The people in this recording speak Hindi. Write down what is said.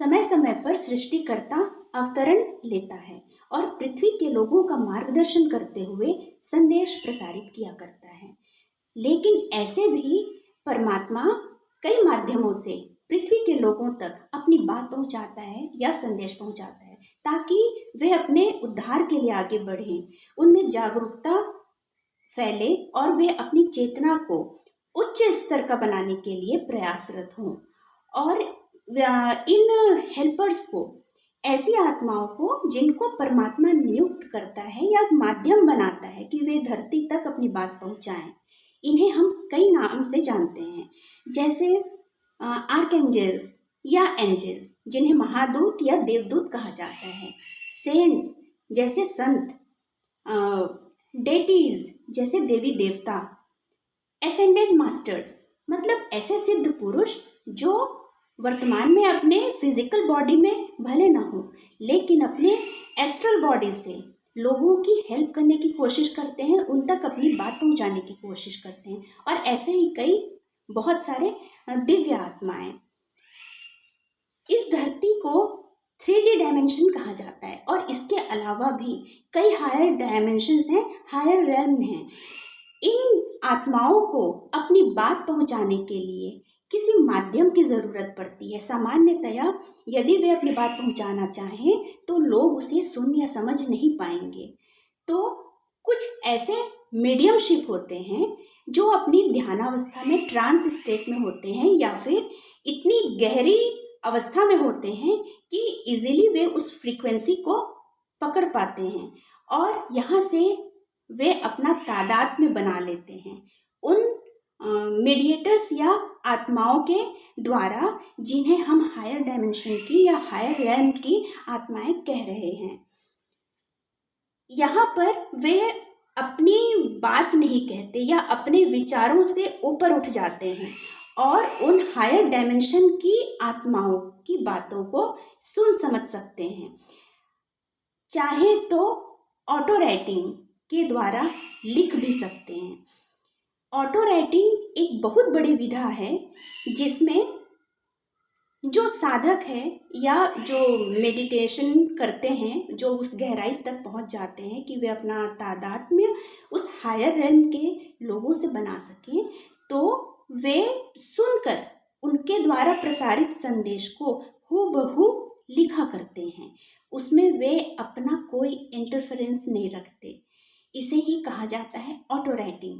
समय समय पर सृष्टिकर्ता अवतरण लेता है और पृथ्वी के लोगों का मार्गदर्शन करते हुए संदेश प्रसारित किया करता है। लेकिन ऐसे भी परमात्मा कई माध्यमों से पृथ्वी के लोगों तक अपनी बात पहुंचाता है या संदेश पहुंचाता है, ताकि वे अपने उद्धार के लिए आगे बढ़ें, उनमें जागरूकता फैले और वे अपनी चेतना को उच्च स्तर का बनाने के लिए प्रयासरत हों। और इन हेल्पर्स को, ऐसी आत्माओं को जिनको परमात्मा नियुक्त करता है या माध्यम बनाता है कि वे धरती तक अपनी बात पहुंचाएं, इन्हें हम कई नाम से जानते हैं, जैसे आर्कएंजल्स या एंजल्स जिन्हें महादूत या देवदूत कहा जाता है, सेंट्स जैसे संत, डेटीज जैसे देवी देवता, एसेंडेड मास्टर्स मतलब ऐसे सिद्ध पुरुष जो वर्तमान में अपने फिजिकल बॉडी में भले ना हो लेकिन अपने एस्ट्रल बॉडी से लोगों की हेल्प करने की कोशिश करते हैं, उन तक अपनी बात पहुंचाने की कोशिश करते हैं। और ऐसे ही कई बहुत सारे दिव्य आत्माएं। इस धरती को 3D डायमेंशन कहा जाता है और इसके अलावा भी कई हायर डायमेंशंस हैं, हायर रेल्म हैं। इन आत्माओं को अपनी बात पहुंचाने के लिए किसी माध्यम की ज़रूरत पड़ती है। सामान्यतया यदि वे अपनी बात पहुंचाना चाहें तो लोग उसे सुन या समझ नहीं पाएंगे। तो कुछ ऐसे मीडियमशिप होते हैं जो अपनी ध्यानावस्था में, ट्रांस स्टेट में होते हैं या फिर इतनी गहरी अवस्था में होते हैं कि इजीली वे उस फ्रीक्वेंसी को पकड़ पाते हैं और यहाँ से वे अपना तादाद में बना लेते हैं उन मीडिएटर्स या आत्माओं के द्वारा, जिन्हें हम हायर डायमेंशन की या हायर रैंक की आत्माएं कह रहे हैं। यहाँ पर वे अपनी बात नहीं कहते या अपने विचारों से ऊपर उठ जाते हैं और उन हायर डायमेंशन की आत्माओं की बातों को सुन समझ सकते हैं। चाहे तो ऑटो राइटिंग के द्वारा लिख भी सकते हैं। ऑटो राइटिंग एक बहुत बड़ी विधा है जिसमें जो साधक है या जो मेडिटेशन करते हैं, जो उस गहराई तक पहुंच जाते हैं कि वे अपना तादात्म्य उस हायर रेल्म के लोगों से बना सकें, तो वे सुनकर उनके द्वारा प्रसारित संदेश को हूबहू लिखा करते हैं। उसमें वे अपना कोई इंटरफेरेंस नहीं रखते। इसे ही कहा जाता है ऑटो राइटिंग।